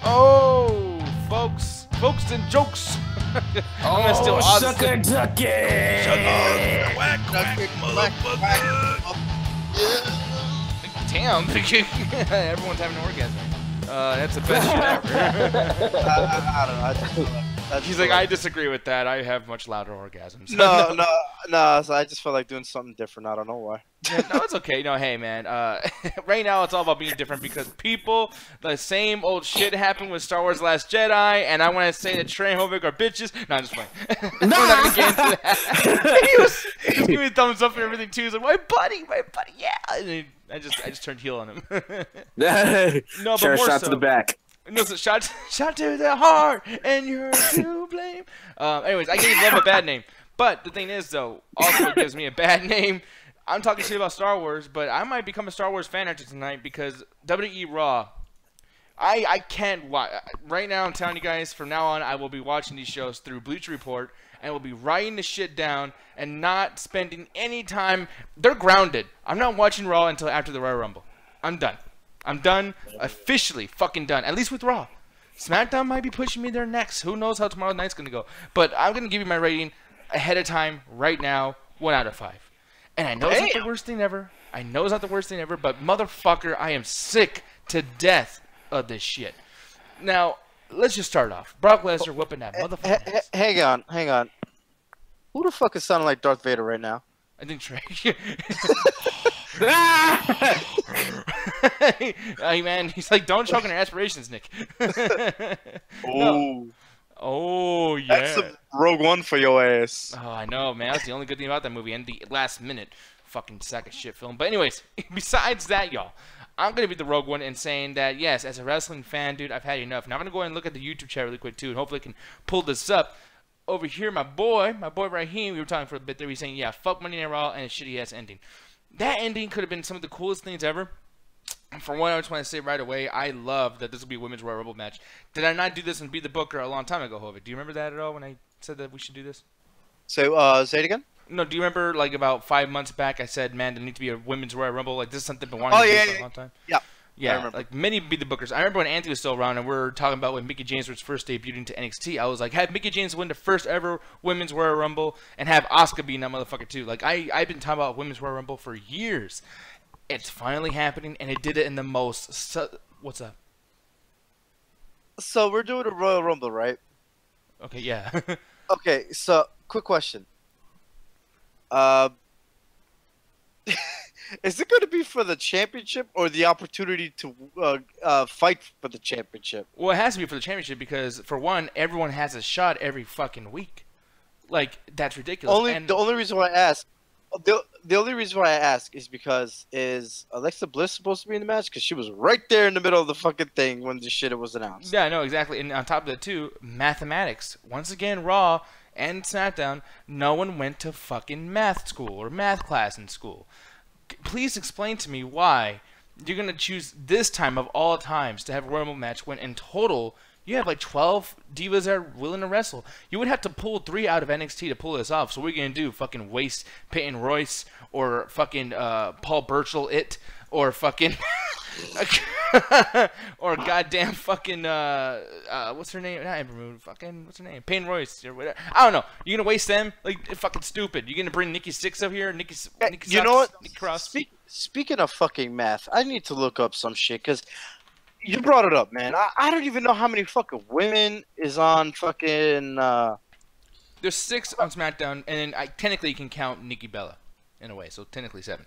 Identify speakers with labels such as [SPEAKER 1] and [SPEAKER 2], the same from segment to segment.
[SPEAKER 1] Oh, folks and jokes. I'm gonna steal
[SPEAKER 2] sucker ducky!
[SPEAKER 1] Quack, motherfucker. Damn, everyone's having an orgasm. That's the best shit ever.
[SPEAKER 3] I don't know. I just feel like
[SPEAKER 1] He's like, I disagree with that. I have much louder orgasms.
[SPEAKER 3] No. So I just feel like doing something different. I don't know why.
[SPEAKER 1] Yeah, no, it's okay. No, hey, man. Right now, it's all about being different because the same old shit happened with Star Wars Last Jedi, and I want to say that Trey and Hovig are bitches. No, I'm just playing. We're not going to get into that. He was giving me a thumbs up and everything, too. He's like, my buddy, yeah. And I just turned heel on him.
[SPEAKER 2] No, but
[SPEAKER 1] more
[SPEAKER 2] shot
[SPEAKER 1] so.
[SPEAKER 2] to the back.
[SPEAKER 1] No, so shot to the heart, and you're to blame. Anyways, I gave Love a bad name. But the thing is, though, also it gives me a bad name. I'm talking shit about Star Wars, but I might become a Star Wars fan after tonight because WWE Raw, I can't watch. Right now, I'm telling you guys, from now on, I will be watching these shows through Bleacher Report, and will be writing the shit down and not spending any time. They're grounded. I'm not watching Raw until after the Royal Rumble. I'm done. I'm done. Officially fucking done. At least with Raw. SmackDown might be pushing me there next. Who knows how tomorrow night's going to go. But I'm going to give you my rating ahead of time right now. 1 out of 5. And I know it's not the worst thing ever. I know it's not the worst thing ever. But motherfucker, I am sick to death of this shit. Now, let's just start off. Brock Lesnar whooping that motherfucker.
[SPEAKER 3] Hang on. Who the fuck is sounding like Darth Vader right now?
[SPEAKER 1] I think Trey. Hey man, he's like, don't choke on your aspirations, Nick.
[SPEAKER 3] No.
[SPEAKER 1] Oh yeah.
[SPEAKER 3] That's a Rogue One for your ass.
[SPEAKER 1] Oh, I know, man. That's the only good thing about that movie and the last minute fucking sack of shit film. But anyways, besides that, y'all, I'm gonna be the Rogue One and saying that yes, as a wrestling fan, dude, I've had enough. Now I'm gonna go ahead and look at the YouTube chat really quick too, and hopefully I can pull this up. Over here, my boy Raheem, we were talking for a bit there. He's saying, yeah, fuck Monday Night Raw and a shitty ass ending. That ending could have been some of the coolest things ever. For one, I just want to say right away, I love that this will be a Women's Royal Rumble match. Did I not do this and be the booker a long time ago, Hovik? Do you remember that at all when I said that we should do this?
[SPEAKER 3] Say it again?
[SPEAKER 1] No, do you remember like about 5 months back I said, man, there needs to be a Women's Royal Rumble? Like, this is something I've been wanting to do for a long time.
[SPEAKER 3] Yeah.
[SPEAKER 1] Yeah, like many be the bookers. I remember when Anthony was still around and we were talking about when Mickie James was first debuting to NXT. I was like, have Mickie James win the first ever Women's Royal Rumble and have Asuka be in that motherfucker too. Like, I've been talking about Women's Royal Rumble for years. It's finally happening, and it did it in the most... What's up?
[SPEAKER 3] So we're doing a Royal Rumble, right?
[SPEAKER 1] Okay, yeah.
[SPEAKER 3] Okay, so quick question. Is it going to be for the championship or the opportunity to fight for the championship?
[SPEAKER 1] Well, it has to be for the championship because, for one, everyone has a shot every fucking week. Like, that's ridiculous.
[SPEAKER 3] The only reason why I ask is because is Alexa Bliss supposed to be in the match? Because she was right there in the middle of the fucking thing when the shit was announced.
[SPEAKER 1] Yeah, no, exactly. And on top of that, too, mathematics. Once again, Raw and SmackDown, no one went to fucking math school or math class in school. Please explain to me why you're going to choose this time of all times to have a Royal Rumble match when in total you have like 12 divas that are willing to wrestle. You would have to pull 3 out of NXT to pull this off. So what are you going to do? Fucking waste Peyton Royce or fucking Paul Burchill or fucking... or goddamn fucking what's her name? Not Amber Moon. Fucking what's her name? Payne Royce or whatever. I don't know. You're gonna waste them? Like, fucking stupid. You're gonna bring Nikki Sixx up here? Nikki
[SPEAKER 3] you know what?
[SPEAKER 1] Nikki Cross.
[SPEAKER 3] Speaking of fucking math, I need to look up some shit because you brought it up, man. I don't even know how many fucking women is on fucking.
[SPEAKER 1] There's 6 on SmackDown, and then technically you can count Nikki Bella in a way, so technically 7.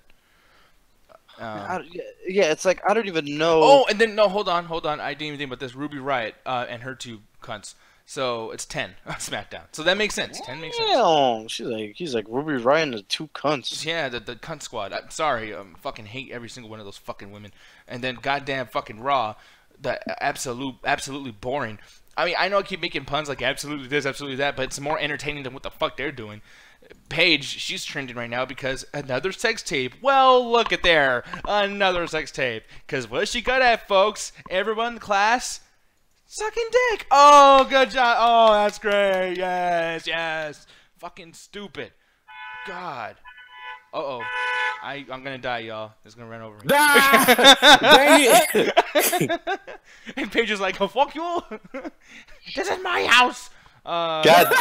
[SPEAKER 3] Yeah, it's like I don't even know.
[SPEAKER 1] Oh, and then no, hold on. I didn't even think about this. Ruby Riott and her 2 cunts. So it's 10 on SmackDown. So that makes sense. 10 makes sense.
[SPEAKER 3] Damn, he's like Ruby Riott and the 2 cunts.
[SPEAKER 1] Yeah, the cunt squad. I'm sorry, fucking hate every single one of those fucking women. And then goddamn fucking Raw, the absolutely boring. I mean, I know I keep making puns like absolutely this, absolutely that, but it's more entertaining than what the fuck they're doing. Paige, she's trending right now because another sex tape. Well, look at there. Another sex tape. Because what's she good at, folks? Everyone in the class? Sucking dick. Oh, good job. Oh, that's great. Yes. Fucking stupid. God. Uh-oh. I'm gonna die, y'all. It's gonna run over me.
[SPEAKER 2] Dang it!
[SPEAKER 1] And Paige is like, oh, fuck you. This is my house.
[SPEAKER 3] God,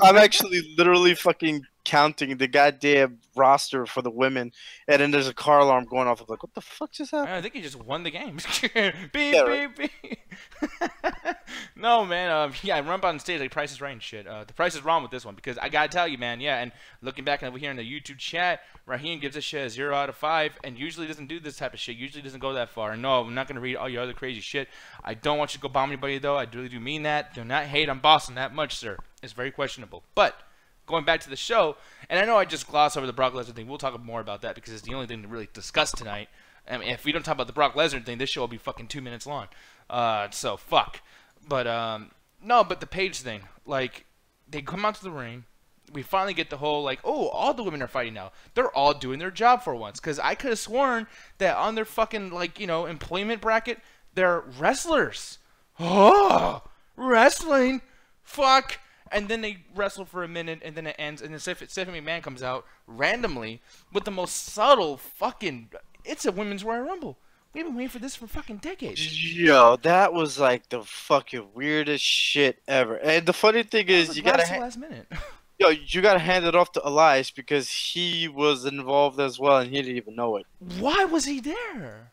[SPEAKER 3] I'm actually literally fucking counting the goddamn roster for the women, and then there's a car alarm going off. I'm like, what the fuck just happened?
[SPEAKER 1] I think he just won the game. Beep,
[SPEAKER 3] Yeah,
[SPEAKER 1] beep, beep. No, man. Yeah, Rumble on stage like Price is Right and shit. The Price is wrong with this one because I gotta tell you, man. Yeah, and looking back over here in the YouTube chat, Raheem gives this shit a 0 out of 5, and usually doesn't do this type of shit. Usually doesn't go that far. And no, I'm not gonna read all your other crazy shit. I don't want you to go bomb anybody though. I really do mean that. Do not hate on Boston that much, sir. It's very questionable. But going back to the show, and I know I just glossed over the Brock Lesnar thing. We'll talk more about that because it's the only thing to really discuss tonight. I mean, if we don't talk about the Brock Lesnar thing, this show will be fucking 2 minutes long. So fuck. But no, but the Paige thing, like, they come out to the ring. We finally get the whole like, oh, all the women are fighting now. They're all doing their job for once. Because I could have sworn that on their fucking like employment bracket, they're wrestlers. Oh, wrestling, fuck. And then they wrestle for a minute, and then it ends, and then Stephanie McMahon comes out randomly with the most subtle fucking. It's a women's Royal Rumble. We've been waiting for this for fucking decades.
[SPEAKER 3] Yo, that was like the fucking weirdest shit ever. And the funny thing is, you gotta
[SPEAKER 1] last minute.
[SPEAKER 3] Yo, you gotta hand it off to Elias because he was involved as well, and he didn't even know it.
[SPEAKER 1] Why was he there?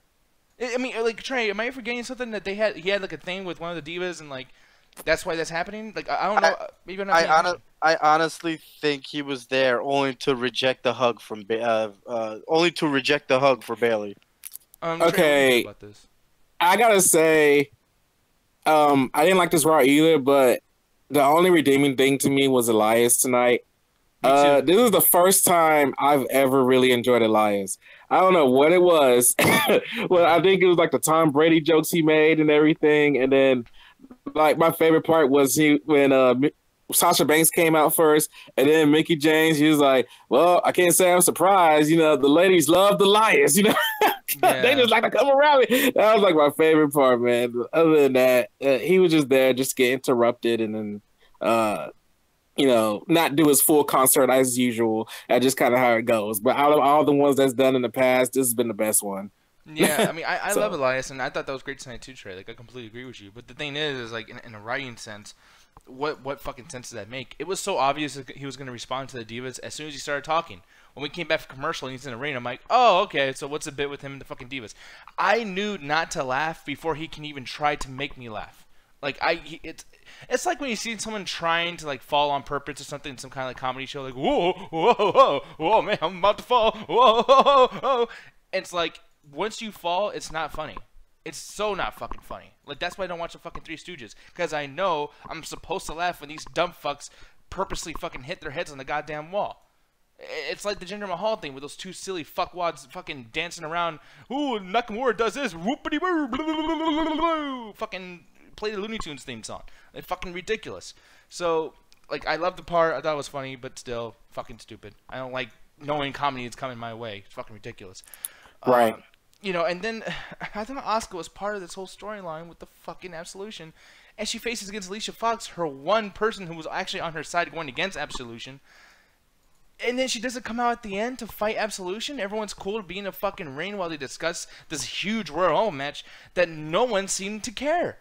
[SPEAKER 1] I mean, like Trey, am I forgetting something that he had like a thing with one of the divas, and like that's why that's happening? Like I don't know. Maybe I'm not
[SPEAKER 3] I honestly think he was there only to reject the hug from for Bailey.
[SPEAKER 2] Okay,
[SPEAKER 1] about this.
[SPEAKER 2] I gotta say, I didn't like this Raw either, but the only redeeming thing to me was Elias tonight. This is the first time I've ever really enjoyed Elias. I don't know what it was. Well, I think it was like the Tom Brady jokes he made and everything, and then like my favorite part was when Sasha Banks came out first, and then Mickey James. He was like, "Well, I can't say I'm surprised. The ladies love the Elias.
[SPEAKER 1] Yeah.
[SPEAKER 2] They just like to come around me." That was like my favorite part, man. But other than that, he was just there, just get interrupted, and then not do his full concert as usual. That's just kind of how it goes. But out of all the ones that's done in the past, this has been the best one.
[SPEAKER 1] Yeah, I mean, I love Elias, and I thought that was great tonight too, Trey. Like, I completely agree with you. But the thing is like, in a writing sense, what fucking sense does that make? It was so obvious that he was going to respond to the divas as soon as he started talking. When we came back from commercial and he's in the ring, I'm like, oh, okay, so what's the bit with him and the fucking divas? I knew not to laugh before he can even try to make me laugh. Like, it's like when you see someone trying to like fall on purpose or something in some kind of like comedy show, like, whoa, whoa, whoa, whoa, man, I'm about to fall, whoa, whoa, whoa, whoa. It's like, once you fall, it's not funny. It's so not fucking funny. Like, that's why I don't watch the fucking Three Stooges. Because I know I'm supposed to laugh when these dumb fucks purposely fucking hit their heads on the goddamn wall. It's like the Jinder Mahal thing with those two silly fuckwads fucking dancing around. Ooh, Nakamura does this. Whoopity boo. Fucking play the Looney Tunes theme song. It's fucking ridiculous. So, like, I love the part. I thought it was funny, but still fucking stupid. I don't like knowing comedy is coming my way. It's fucking ridiculous.
[SPEAKER 2] Right.
[SPEAKER 1] And then I thought Asuka was part of this whole storyline with the fucking Absolution. And she faces against Alicia Fox, her one person who was actually on her side going against Absolution. And then she doesn't come out at the end to fight Absolution. Everyone's cool to be in a fucking ring while they discuss this huge Royal Rumble match that no one seemed to care.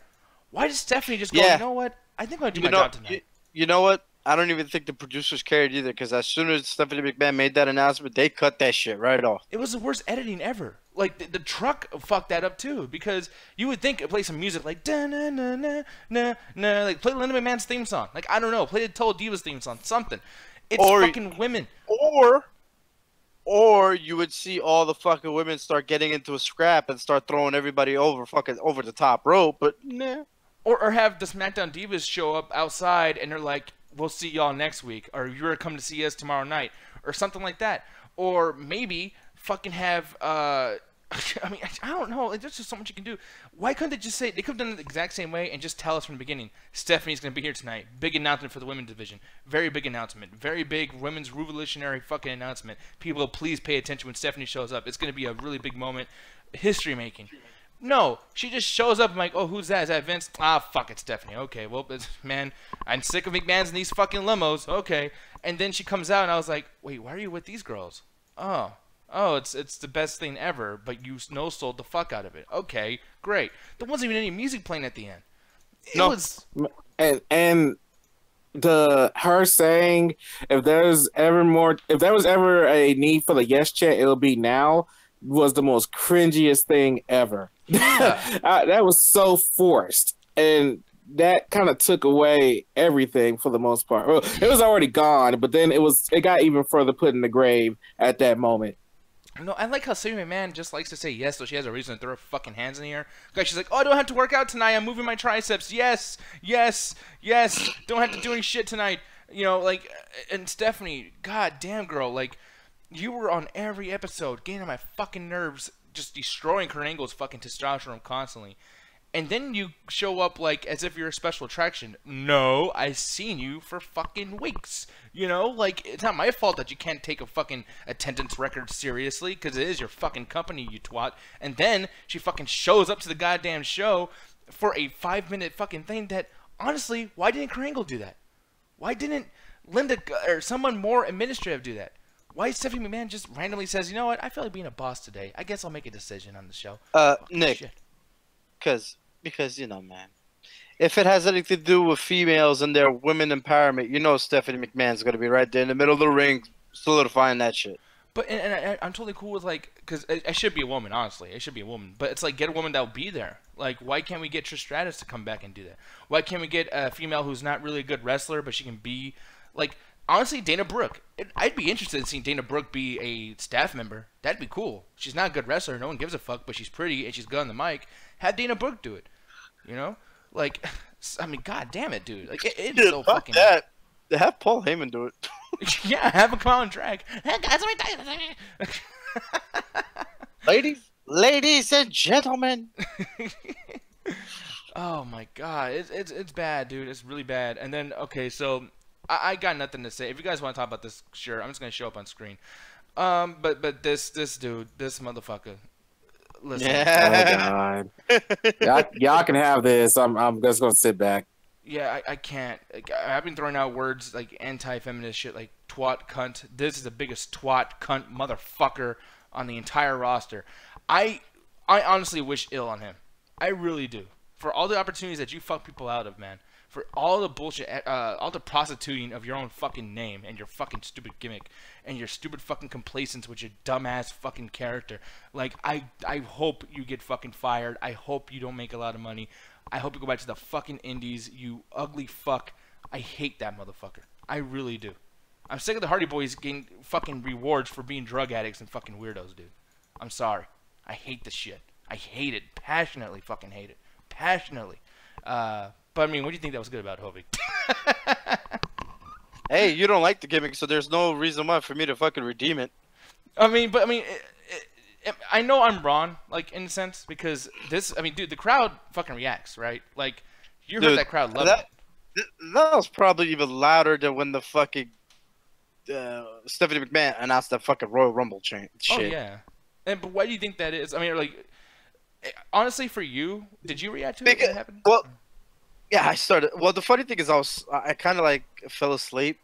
[SPEAKER 1] Why does Stephanie just go, you know what? I think I'll do my job tonight.
[SPEAKER 3] You know what? I don't even think the producers cared either, because as soon as Stephanie McMahon made that announcement, they cut that shit right off.
[SPEAKER 1] It was the worst editing ever. Like, the truck fucked that up, too, because you would think it play some music like, da-na-na-na-na-na, like, play Linda McMahon's theme song. Like, I don't know, play the Total Divas theme song, something. It's fucking women.
[SPEAKER 3] Or you would see all the fucking women start getting into a scrap and start throwing everybody over the top rope, but nah.
[SPEAKER 1] Or have the SmackDown Divas show up outside and they're like, we'll see y'all next week, or you're going to come to see us tomorrow night, or something like that. Or maybe fucking have, I mean, I don't know. Like, there's just so much you can do. Why couldn't they just say, they could have done it the exact same way and just tell us from the beginning, Stephanie's going to be here tonight. Big announcement for the women's division. Very big announcement. Very big women's revolutionary fucking announcement. People, please pay attention when Stephanie shows up. It's going to be a really big moment. History making. No, she just shows up. I'm like, oh, who's that? Is that Vince? Ah, fuck, it's Stephanie. Okay, well, man, I'm sick of McMahon's in these fucking limos. Okay, and then she comes out, and I was like, wait, why are you with these girls? Oh, it's the best thing ever, but you no-sold the fuck out of it. Okay, great. There wasn't even any music playing at the end. It was.
[SPEAKER 2] And her saying if there was ever a need for the yes chant, it'll be now, was the most cringiest thing ever.
[SPEAKER 1] Yeah.
[SPEAKER 2] That was so forced, and that kind of took away everything for the most part. Well, it was already gone, but then it got even further put in the grave at that moment.
[SPEAKER 1] No, I like how Stephanie McMahon just likes to say yes, so she has a reason to throw her fucking hands in the air. Guys, she's like, oh, I don't have to work out tonight. I'm moving my triceps. Yes, yes, yes. Don't have to do any shit tonight. You know, like, and Stephanie, god damn, girl, like, you were on every episode, getting on my fucking nerves, just destroying Kurt Angle's fucking testosterone constantly. And then you show up like as if you're a special attraction. No, I've seen you for fucking weeks. You know, like, it's not my fault that you can't take a fucking attendance record seriously, because it is your fucking company, you twat. And then she fucking shows up to the goddamn show for a 5-minute fucking thing that, honestly, why didn't Kurt Angle do that? Why didn't Linda or someone more administrative do that? Why Stephanie McMahon just randomly says, you know what, I feel like being a boss today. I guess I'll make a decision on the show.
[SPEAKER 3] Nick.
[SPEAKER 1] Shit.
[SPEAKER 3] Because, you know, man, if it has anything to do with females and their women empowerment, you know Stephanie McMahon's going to be right there in the middle of the ring solidifying that shit.
[SPEAKER 1] But, and I'm totally cool with, like, because I should be a woman, honestly. I should be a woman. But it's like, get a woman that'll be there. Like, why can't we get Trish Stratus to come back and do that? Why can't we get a female who's not really a good wrestler, but she can be, like, honestly, Dana Brooke. I'd be interested in seeing Dana Brooke be a staff member. That'd be cool. She's not a good wrestler. No one gives a fuck, but she's pretty and she's good on the mic. Have Dana Brooke do it. You know? Like, I mean, god damn it, dude. Like, it's so fucking...
[SPEAKER 3] that. Have Paul Heyman do it.
[SPEAKER 1] Yeah, have a clown drag. Hey, guys, let me
[SPEAKER 3] Ladies and gentlemen.
[SPEAKER 1] Oh, my God. It's bad, dude. It's really bad. And then, okay, so... I got nothing to say. If you guys want to talk about this, sure. I'm just gonna show up on screen. But this dude, this motherfucker. Listen.
[SPEAKER 2] Yeah. Oh God. y'all can have this. I'm just gonna sit back.
[SPEAKER 1] Yeah, I can't. Like, I've been throwing out words like anti-feminist shit, like twat, cunt. This is the biggest twat, cunt, motherfucker on the entire roster. I honestly wish ill on him. I really do. For all the opportunities that you fuck people out of, man. For all the bullshit, all the prostituting of your own fucking name and your fucking stupid gimmick and your stupid fucking complacence with your dumbass fucking character. Like, I hope you get fucking fired. I hope you don't make a lot of money. I hope you go back to the fucking indies, you ugly fuck. I hate that motherfucker. I really do. I'm sick of the Hardy Boys getting fucking rewards for being drug addicts and fucking weirdos, dude. I'm sorry. I hate this shit. I hate it. Passionately fucking hate it. Passionately. But, I mean, what do you think that was good about Hovey?
[SPEAKER 3] Hey, you don't like the gimmick, so there's no reason why for me to fucking redeem it.
[SPEAKER 1] I mean, I know I'm wrong, like, in a sense, because this, I mean, dude, the crowd fucking reacts, right? Like, you heard that crowd love it.
[SPEAKER 3] That was probably even louder than when the fucking Stephanie McMahon announced that fucking Royal Rumble shit.
[SPEAKER 1] Oh, yeah. But why do you think that is? I mean, like, honestly, for you, did you react to it when it happened?
[SPEAKER 3] Well, yeah, I started. Well, the funny thing is, I kind of like fell asleep,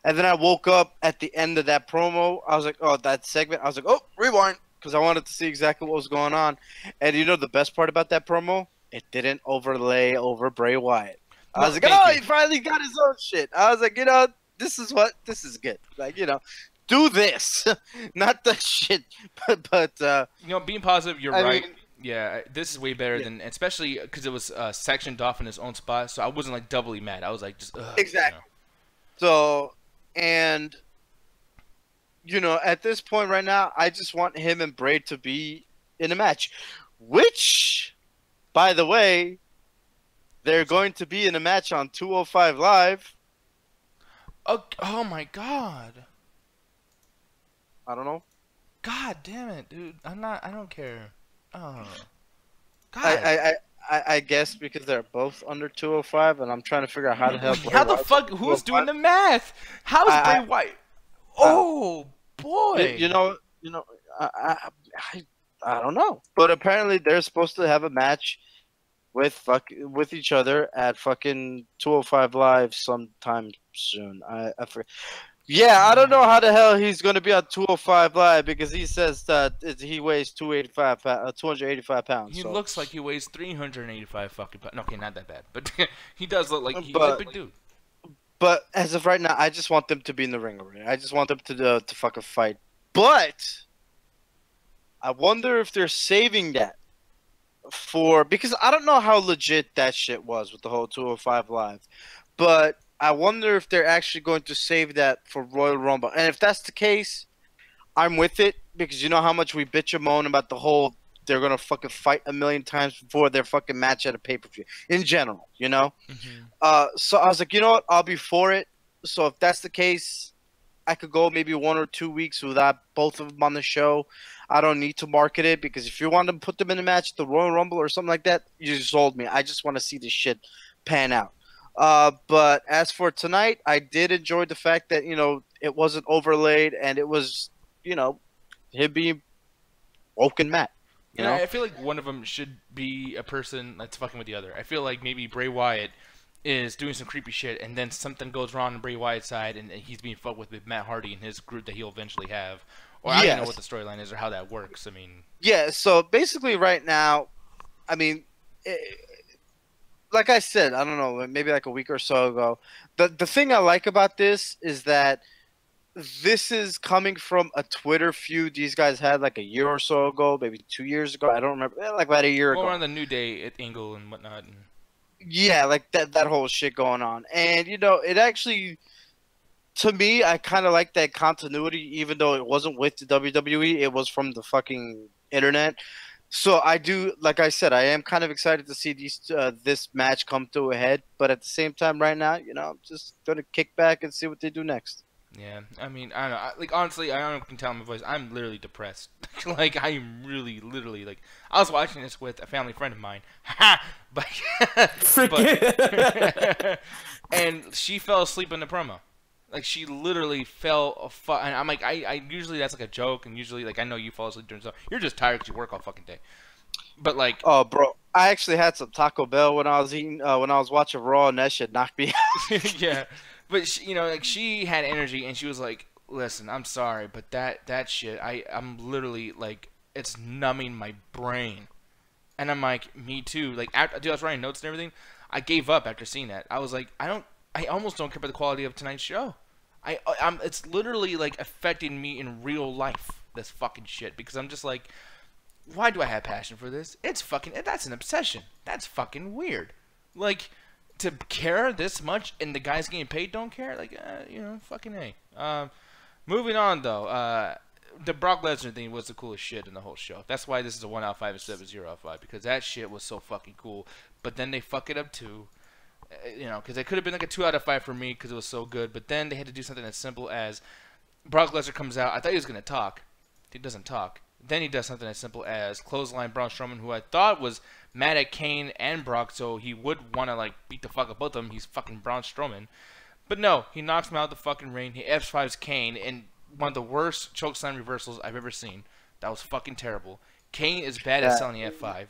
[SPEAKER 3] and then I woke up at the end of that promo. I was like, oh, that segment. I was like, oh, rewind, because I wanted to see exactly what was going on. And you know the best part about that promo? It didn't overlay over Bray Wyatt. I was like, oh, he finally got his own shit. I was like, you know, this is good. Like, you know, do this, not the shit. But
[SPEAKER 1] you know, being positive, you're right.
[SPEAKER 3] mean,
[SPEAKER 1] yeah, this is way better than, especially because it was sectioned off in his own spot, so I wasn't like doubly mad. I was like, just
[SPEAKER 3] exactly.
[SPEAKER 1] You know.
[SPEAKER 3] So, and you know, at this point right now, I just want him and Bray to be in a match, which, by the way, they're going to be in a match on 205 Live.
[SPEAKER 1] Oh my God.
[SPEAKER 3] I don't know.
[SPEAKER 1] God damn it, dude. I don't care. Oh. God.
[SPEAKER 3] I guess because they're both under 205, and I'm trying to figure out how the hell.
[SPEAKER 1] How the fuck? Who's doing the math? How's Bray Wyatt? Oh boy.
[SPEAKER 3] You know. I don't know. But apparently they're supposed to have a match with each other at fucking 205 Live sometime soon. I forget. Yeah, I don't know how the hell he's gonna be on 205 Live because he says that he weighs 285 pounds.
[SPEAKER 1] He
[SPEAKER 3] So.
[SPEAKER 1] looks like he weighs 385 fucking pounds. Okay, not that bad, but he does look like he's a
[SPEAKER 3] But
[SPEAKER 1] big dude.
[SPEAKER 3] but as of right now, I just want them to be in the ring already. I just want them to fucking fight. But I wonder if they're saving that because I don't know how legit that shit was with the whole 205 Live, but I wonder if they're actually going to save that for Royal Rumble. And if that's the case, I'm with it because you know how much we bitch and moan about the whole they're gonna fucking fight a million times before their fucking match at a pay-per-view in general, you know. So I was like, you know what, I'll be for it. So if that's the case, I could go maybe 1 or 2 weeks without both of them on the show. I don't need to market it because if you want to put them in a match at the Royal Rumble or something like that, you just sold me. I just want to see this shit pan out. But as for tonight, I did enjoy the fact that, you know, it wasn't overlaid and it was, you know, him being woken Matt. You know?
[SPEAKER 1] I feel like one of them should be a person that's fucking with the other. I feel like maybe Bray Wyatt is doing some creepy shit, and then something goes wrong on Bray Wyatt's side, and he's being fucked with Matt Hardy and his group that he'll eventually have. Or I don't know what the storyline is or how that works. I mean,
[SPEAKER 3] yeah. So basically, right now, I mean, like I said, I don't know, maybe like a week or so ago. The thing I like about this is that this is coming from a Twitter feud these guys had like a year or so ago, maybe 2 years ago. I don't remember, like about a year ago.
[SPEAKER 1] on the New Day angle and whatnot.
[SPEAKER 3] Yeah, like that whole shit going on. And, you know, it actually, to me, I kind of like that continuity, even though it wasn't with the WWE. It was from the fucking internet. So I do, like I said, I am kind of excited to see this match come to a head. But at the same time, right now, you know, I'm just going to kick back and see what they do next.
[SPEAKER 1] Yeah, I mean, I don't know. Like, honestly, I don't know if you can tell in my voice. I'm literally depressed. Like, I'm really, literally, like, I was watching this with a family friend of mine. but and she fell asleep in the promo. Like, she literally fell and I'm like, I usually that's like a joke, and usually, like, I know you fall asleep during stuff. You're just tired because you work all fucking day. But, like...
[SPEAKER 3] Oh, bro, I actually had some Taco Bell when I was eating, when I was watching Raw, and that shit knocked me out.
[SPEAKER 1] Yeah. But, she, you know, like, she had energy, and she was like, listen, I'm sorry, but that shit, I'm literally, like, it's numbing my brain. And I'm like, me too. Like, dude, I was writing notes and everything. I gave up after seeing that. I was like, I almost don't care about the quality of tonight's show. It's literally, like, affecting me in real life, this fucking shit. Because I'm just like, why do I have passion for this? It's fucking, that's an obsession. That's fucking weird. Like... to care this much and the guys getting paid don't care, like, you know, fucking A. Moving on though, the Brock Lesnar thing was the coolest shit in the whole show. That's why this is a 1 out of 5 instead of a 0 out of 5, because that shit was so fucking cool. But then they fuck it up too, you know, because it could have been like a 2 out of 5 for me because it was so good. But then they had to do something as simple as Brock Lesnar comes out. I thought he was gonna talk. He doesn't talk. Then he does something as simple as clothesline Braun Strowman, who I thought was mad at Kane and Brock, so he would want to, like, beat the fuck up both of them. He's fucking Braun Strowman. But no, he knocks him out of the fucking ring. He F5s Kane in one of the worst chokeslam reversals I've ever seen. That was fucking terrible. Kane is bad at selling the F5.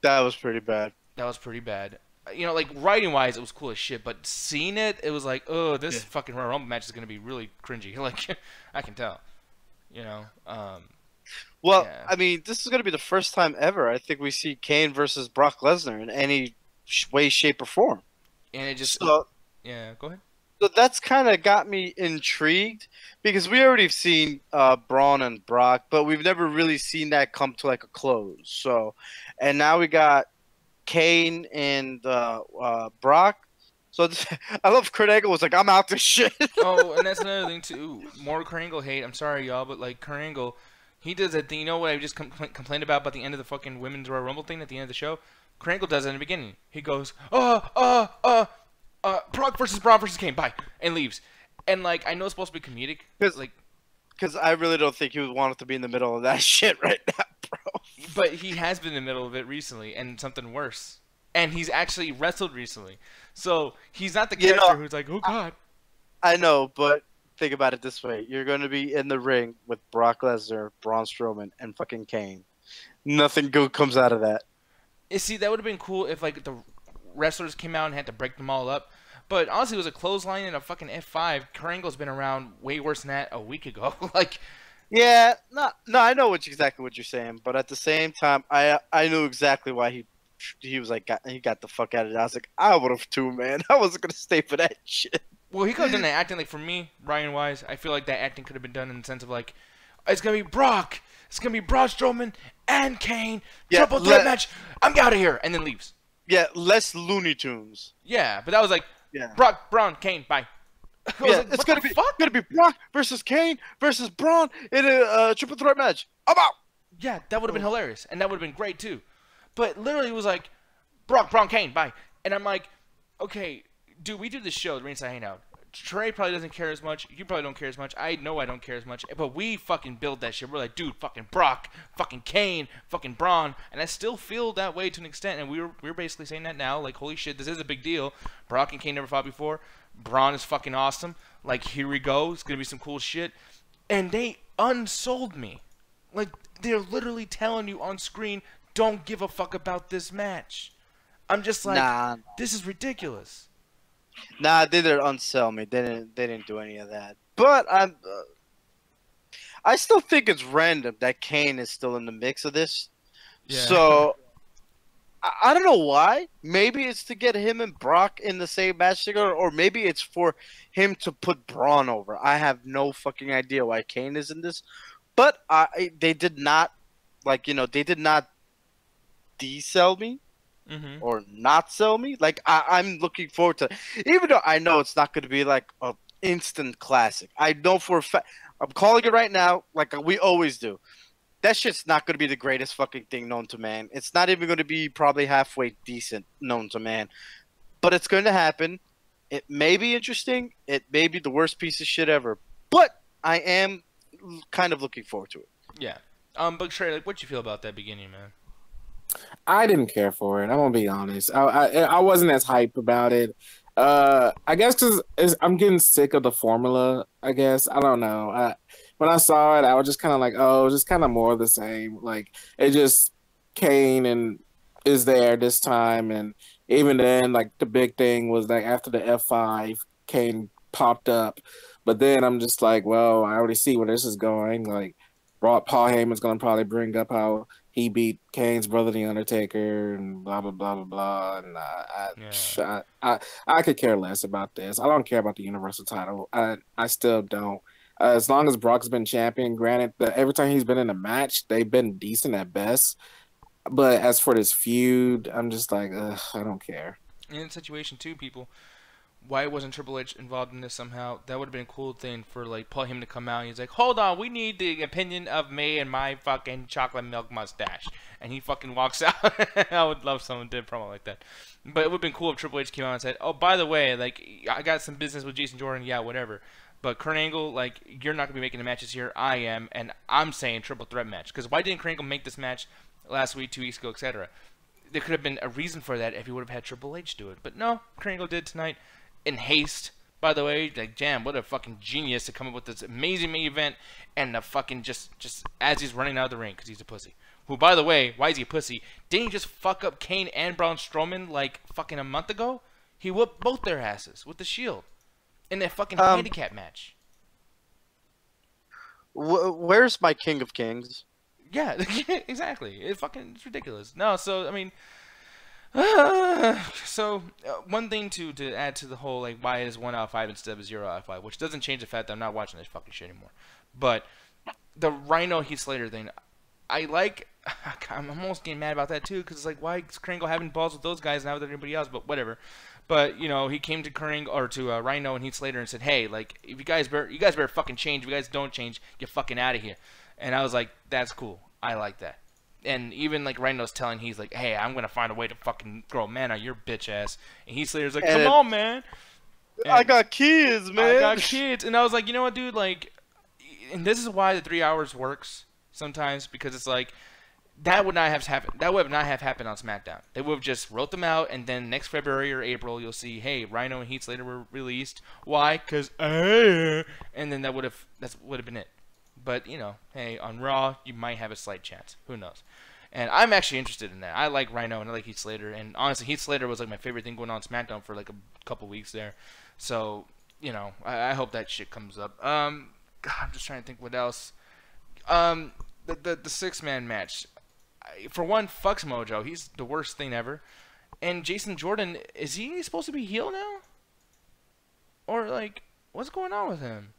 [SPEAKER 3] That was pretty bad.
[SPEAKER 1] That was pretty bad. You know, like, writing-wise, it was cool as shit, but seeing it, it was like, oh, this fucking Royal Rumble match is going to be really cringy. Like, I can tell. You know,
[SPEAKER 3] well,
[SPEAKER 1] yeah.
[SPEAKER 3] I mean, this is going to be the first time ever I think we see Kane versus Brock Lesnar in any way, shape, or form.
[SPEAKER 1] And it just... yeah, go ahead.
[SPEAKER 3] So that's kind of got me intrigued because we already have seen Braun and Brock, but we've never really seen that come to like a close. So, and now we got Kane and Brock. So I love Kurt Angle was like, I'm out this shit.
[SPEAKER 1] Oh, and that's another thing too. More Kurt Angle hate. I'm sorry, y'all, but like Kurt Angle, he does that thing. You know what I just complained about the end of the fucking Women's Royal Rumble thing at the end of the show? Kurt Angle does it in the beginning. He goes, Brock versus Braun versus Kane, bye, and leaves. And like, I know it's supposed to be comedic,
[SPEAKER 3] because I really don't think he would want it to be in the middle of that shit right now, bro.
[SPEAKER 1] But he has been in the middle of it recently, and something worse. And he's actually wrestled recently, so he's not the character who's like, oh god.
[SPEAKER 3] I know, but think about it this way: you're going to be in the ring with Brock Lesnar, Braun Strowman, and fucking Kane. Nothing good comes out of that.
[SPEAKER 1] You see, that would have been cool if like the wrestlers came out and had to break them all up. But honestly, it was a clothesline and a fucking F5. Kurt Angle's been around way worse than that a week ago. Like,
[SPEAKER 3] Yeah, no, I know exactly what you're saying, but at the same time, I knew exactly why he was like he got the fuck out of it. I was like, I would have too, man. I wasn't gonna stay for that shit.
[SPEAKER 1] well, he could have done that acting. Like for me, Ryan Wise, I feel like that acting could have been done in the sense of like, it's gonna be Brock, it's gonna be Braun Strowman and Kane, triple threat match. I'm out of here, and then leaves.
[SPEAKER 3] Yeah, less Looney Tunes.
[SPEAKER 1] Yeah, but that was like,
[SPEAKER 3] Yeah.
[SPEAKER 1] Brock, Braun, Kane, bye.
[SPEAKER 3] Yeah,
[SPEAKER 1] like,
[SPEAKER 3] it's gonna be Brock versus Kane versus Braun in a triple threat match. I'm out.
[SPEAKER 1] Yeah, that would have been hilarious, and that would have been great too. But literally, it was like, Brock, Braun, Kane, bye. And I'm like, okay, dude, we do this show, the Ringside Hangout. Trey probably doesn't care as much. You probably don't care as much. I know I don't care as much. But we fucking build that shit. We're like, dude, fucking Brock, fucking Kane, fucking Braun. And I still feel that way to an extent. And we're basically saying that now. Like, holy shit, this is a big deal. Brock and Kane never fought before. Braun is fucking awesome. Like, here we go. It's going to be some cool shit. And they unsold me. Like, they're literally telling you on screen, don't give a fuck about this match. I'm just like,
[SPEAKER 3] Nah.
[SPEAKER 1] This is ridiculous.
[SPEAKER 3] Nah, they didn't unsell me. They didn't do any of that. But I still think it's random that Kane is still in the mix of this.
[SPEAKER 1] Yeah.
[SPEAKER 3] So I don't know why. Maybe it's to get him and Brock in the same match together, or maybe it's for him to put Braun over. I have no fucking idea why Kane is in this. But they did not, like, you know, they did not de-sell me.
[SPEAKER 1] Mm-hmm.
[SPEAKER 3] Or not sell me. Like, I'm looking forward to, even though I know it's not going to be like an instant classic. I know for a fact, I'm calling it right now, like we always do. That shit's not going to be the greatest fucking thing known to man. It's not even going to be probably halfway decent known to man. But it's going to happen. It may be interesting. It may be the worst piece of shit ever. But I am kind of looking forward to it.
[SPEAKER 1] Yeah. But Trey, like, what'd you feel about that beginning, man?
[SPEAKER 2] I didn't care for it. I'm gonna be honest. I wasn't as hype about it. I guess because I'm getting sick of the formula. I guess I don't know. When I saw it, I was just kind of like, oh, just kind of more of the same. Like it just Kane and is there this time, and even then, like the big thing was like after the F5, Kane popped up, but then I'm just like, well, I already see where this is going. Like Paul Heyman's gonna probably bring up how he beat Kane's brother, The Undertaker, and blah, blah, blah, blah, blah. And I could care less about this. I don't care about the Universal title. I still don't. As long as Brock's been champion, granted, every time he's been in a match, they've been decent at best. But as for this feud, I'm just like, ugh, I don't care.
[SPEAKER 1] In that situation, too, people, why wasn't Triple H involved in this somehow? That would have been a cool thing for, like, Paul him to come out. He's like, hold on, we need the opinion of me and my fucking chocolate milk mustache. And he fucking walks out. I would love someone did a promo like that. But it would have been cool if Triple H came out and said, oh, by the way, like, I got some business with Jason Jordan. Yeah, whatever. But Kurt Angle, like, you're not going to be making the matches here. I am. And I'm saying triple threat match. Because why didn't Kurt Angle make this match last week, 2 weeks ago, etc.? There could have been a reason for that if he would have had Triple H do it. But no, Kurt Angle did tonight. In haste, by the way, like, damn, what a fucking genius to come up with this amazing main event, and the fucking just as he's running out of the ring because he's a pussy. Who, by the way, why is he a pussy? Didn't he just fuck up Kane and Braun Strowman like fucking a month ago? He whooped both their asses with the Shield in that fucking handicap match.
[SPEAKER 3] Where's my King of Kings?
[SPEAKER 1] Yeah, exactly. It's ridiculous. No, so I mean. One thing to add to the whole, like, why it is 1 out of 5 instead of 0 out of 5, which doesn't change the fact that I'm not watching this fucking shit anymore. But the Rhino Heath Slater thing, I'm almost getting mad about that too, because it's like, why is Kringle having balls with those guys now with everybody else? But whatever. But you know, he came to Rhino and Heath Slater and said, hey, like, if you guys better fucking change. If you guys don't change, get fucking out of here. And I was like, that's cool. I like that. And even, like, Rhino's telling he's like, hey, I'm going to find a way to fucking throw a man on your bitch ass. And Heath Slater's like, come on, man. And
[SPEAKER 3] I got kids, man.
[SPEAKER 1] I got kids. And I was like, you know what, dude? Like, and this is why the 3 hours works sometimes, because it's like, that would not have happened. That would not have happened on SmackDown. They would have just wrote them out, and then next February or April, you'll see, hey, Rhino and Heath Slater were released. Why? Because, and then that would have been it. But, you know, hey, on Raw, you might have a slight chance. Who knows? And I'm actually interested in that. I like Rhino and I like Heath Slater. And honestly, Heath Slater was like my favorite thing going on SmackDown for like a couple weeks there. So, you know, I hope that shit comes up. God, I'm just trying to think what else. The six-man match. For one, fucks Mojo. He's the worst thing ever. And Jason Jordan, is he supposed to be heel now? Or, like, what's going on with him?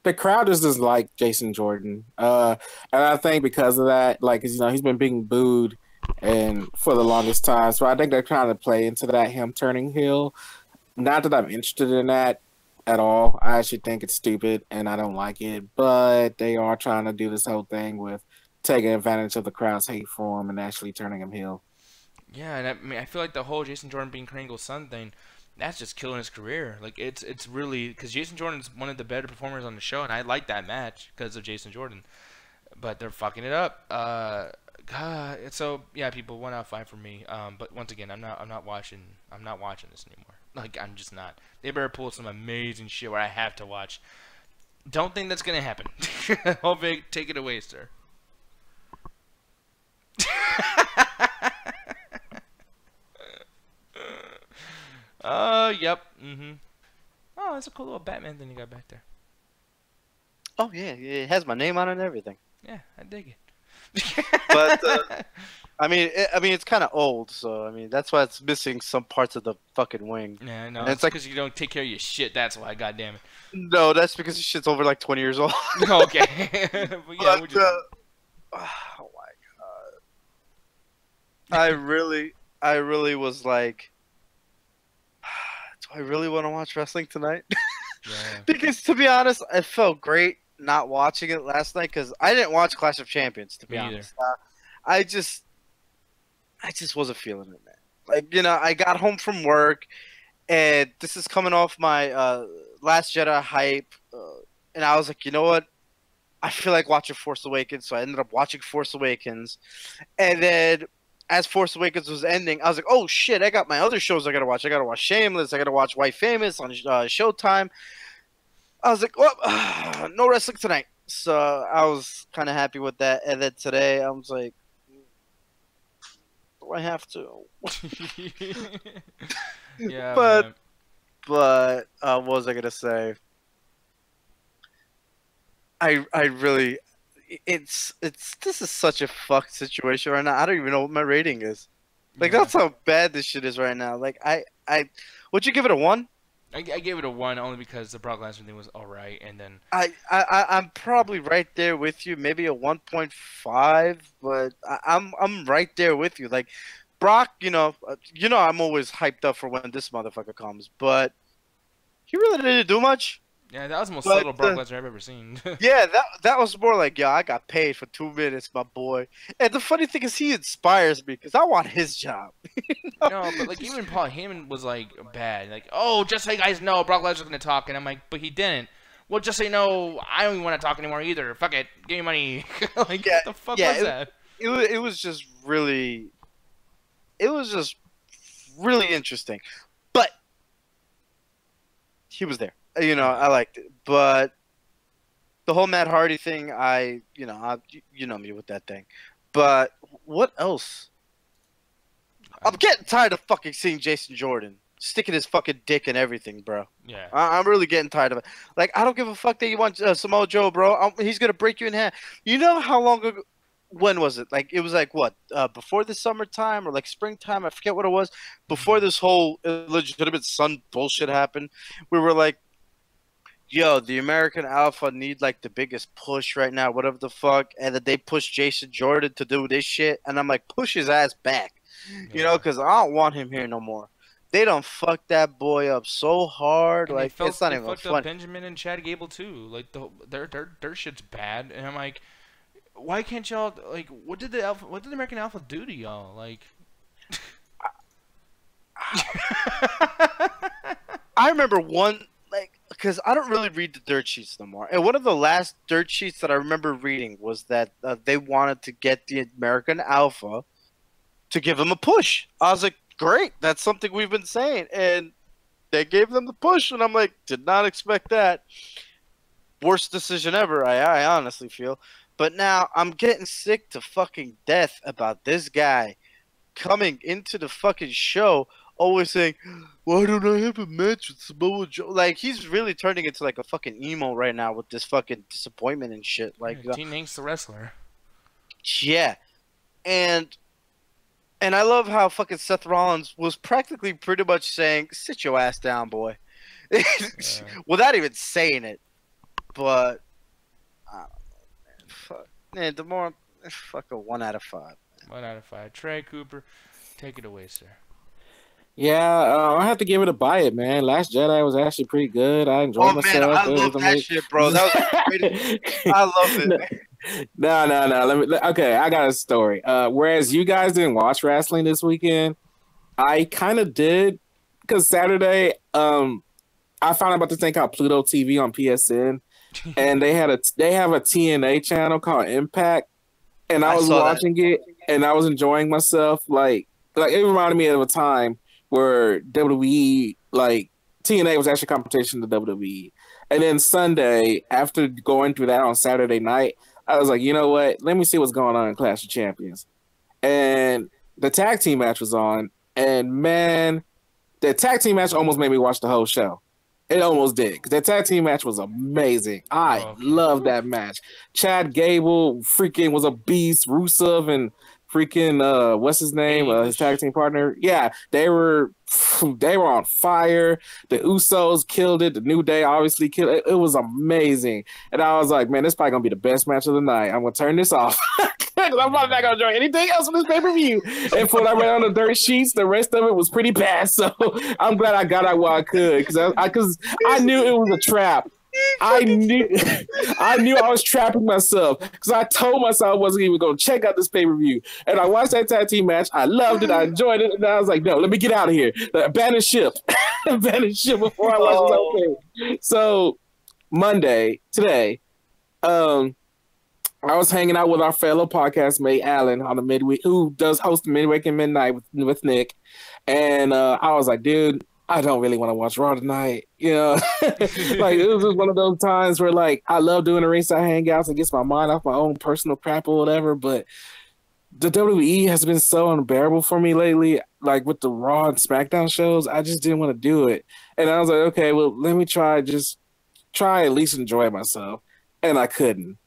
[SPEAKER 2] The crowd is just like Jason Jordan. And I think because of that, like, you know, he's been being booed and for the longest time. So I think they're trying to play into that, him turning heel. Not that I'm interested in that at all. I actually think it's stupid and I don't like it. But they are trying to do this whole thing with taking advantage of the crowd's hate for him and actually turning him heel.
[SPEAKER 1] Yeah, and I mean, I feel like the whole Jason Jordan being Kurt Angle's son thing, that's just killing his career. Like, it's really, because Jason Jordan's one of the better performers on the show, and I like that match because of Jason Jordan. But they're fucking it up. God, so yeah, people, 1 out of 5 for me. But once again, I'm not watching this anymore. Like, I'm just not. They better pull some amazing shit where I have to watch. Don't think that's gonna happen. Hope they take it away, sir. Yep. Oh, that's a cool little Batman thing you got back there.
[SPEAKER 3] Oh yeah, it has my name on it and everything.
[SPEAKER 1] Yeah, I dig it.
[SPEAKER 3] But I mean, it's kind of old, so I mean that's why it's missing some parts of the fucking wing.
[SPEAKER 1] Yeah, no,
[SPEAKER 3] and
[SPEAKER 1] it's like because you don't take care of your shit. That's why. God damn it.
[SPEAKER 3] No, that's because the shit's over like 20 years old.
[SPEAKER 1] Okay. But yeah,
[SPEAKER 3] but, oh my god. I really was like, do I really want to watch wrestling tonight?
[SPEAKER 1] Yeah.
[SPEAKER 3] Because to be honest, it felt great not watching it last night because I didn't watch Clash of Champions. To be honest, I just wasn't feeling it, man. Like, you know, I got home from work, and this is coming off my Last Jedi hype, and I was like, you know what? I feel like watching Force Awakens, so I ended up watching Force Awakens, and then as Force Awakens was ending, I was like, oh shit, I got my other shows I gotta watch. I gotta watch Shameless, I gotta watch White Famous on Showtime. I was like, well, no wrestling tonight. So I was kind of happy with that. And then today I was like, do I have to?
[SPEAKER 1] Yeah,
[SPEAKER 3] but what was I gonna say? I really, this is such a fucked situation right now. I don't even know what my rating is. Like, that's how bad this shit is right now. Like, would you give it a 1?
[SPEAKER 1] I gave it a 1 only because the Brock Lesnar thing was alright, and then
[SPEAKER 3] I'm probably right there with you, maybe a 1.5, but I'm right there with you. Like, Brock, you know, I'm always hyped up for when this motherfucker comes, but he really didn't do much.
[SPEAKER 1] Yeah, that was the most subtle Brock Lesnar I've ever seen.
[SPEAKER 3] Yeah, that was more like, yo, I got paid for 2 minutes, my boy. And the funny thing is, he inspires me because I want his job.
[SPEAKER 1] No, but like even Paul Heyman was like bad. Like, oh, just so you guys know, Brock Lesnar's gonna talk, and I'm like, but he didn't. Well, just so you know, I don't even want to talk anymore either. Fuck it, give me money. Like, what the fuck was that?
[SPEAKER 3] It was just really interesting, but he was there. You know, I liked it, but the whole Matt Hardy thing, you know me with that thing. But what else? I'm getting tired of fucking seeing Jason Jordan sticking his fucking dick in everything, bro.
[SPEAKER 1] Yeah.
[SPEAKER 3] I'm really getting tired of it. Like, I don't give a fuck that you want Samoa Joe, bro. He's gonna break you in half. You know how long ago? When was it? Like, it was like what? Before the summertime or like springtime? I forget what it was. Before this whole illegitimate son bullshit happened, we were like, yo, the American Alpha need like the biggest push right now, whatever the fuck, and that they push Jason Jordan to do this shit, and I'm like, push his ass back, you know, because I don't want him here no more. They done fucked that boy up so hard, and like it's not even
[SPEAKER 1] fucked
[SPEAKER 3] funny.
[SPEAKER 1] Up Benjamin and Chad Gable too, like their shit's bad, and I'm like, why can't y'all like what did the American Alpha do to y'all like?
[SPEAKER 3] I remember one. Like, because I don't really read the dirt sheets no more. And one of the last dirt sheets that I remember reading was that they wanted to get the American Alpha to give them a push. I was like, great, that's something we've been saying. And they gave them the push, and I'm like, did not expect that. worst decision ever. I honestly feel. But now I'm getting sick to fucking death about this guy coming into the fucking show always saying, "Why don't I have a match with Samoa Joe?" Like, he's really turning into like a fucking emo right now with this fucking disappointment and shit. Like,
[SPEAKER 1] Yeah, Teen Ink's the wrestler.
[SPEAKER 3] yeah, and I love how fucking Seth Rollins was practically pretty much saying, "Sit your ass down, boy," without even saying it. But I don't know, man. Fuck, man. The more fuck a 1 out of 5.
[SPEAKER 1] 1 out of 5. Trey Cooper, take it away, sir.
[SPEAKER 2] Yeah, I have to give it a buy it, man. Last Jedi was actually pretty good. I enjoyed myself.
[SPEAKER 3] Man, I love that shit, bro. That was great. I love it.
[SPEAKER 2] No. Okay, I got a story. Whereas you guys didn't watch wrestling this weekend, I kind of did because Saturday, I found out about this thing called Pluto TV on PSN, and they have a TNA channel called Impact, and I was watching it, and I was enjoying myself. Like it reminded me of a time where WWE, like TNA was actually competition to WWE. And then Sunday, after going through that on Saturday night, I was like, you know what? Let me see what's going on in Clash of Champions. And the tag team match was on. And man, the tag team match almost made me watch the whole show. It almost did. Because that tag team match was amazing. I love that match. Chad Gable freaking was a beast. Rusev and freaking what's his name? His tag team partner. Yeah, they were on fire. The Usos killed it. The New Day obviously killed it. It was amazing. And I was like, man, this is probably gonna be the best match of the night. I'm gonna turn this off. I'm probably not gonna enjoy anything else in this pay-per-view. And for what I read on the dirt sheets, the rest of it was pretty bad. So I'm glad I got out while I could, because I knew it was a trap. I knew I was trapping myself because I told myself I wasn't even going to check out this pay-per-view. And I watched that tag team match. I loved it. I enjoyed it. And I was like, no, let me get out of here. Abandon ship. Abandon ship before I watch it. Okay. So Monday, today, I was hanging out with our fellow podcast mate, Alan, on the midweek, who does host the Midweek and Midnight with Nick. And I was like, dude, I don't really want to watch Raw tonight, you know. Like, it was just one of those times where, like, I love doing the ringside hangouts and gets my mind off my own personal crap or whatever. But the WWE has been so unbearable for me lately, like with the Raw and SmackDown shows. I just didn't want to do it, and I was like, okay, well, let me try at least enjoy myself, and I couldn't.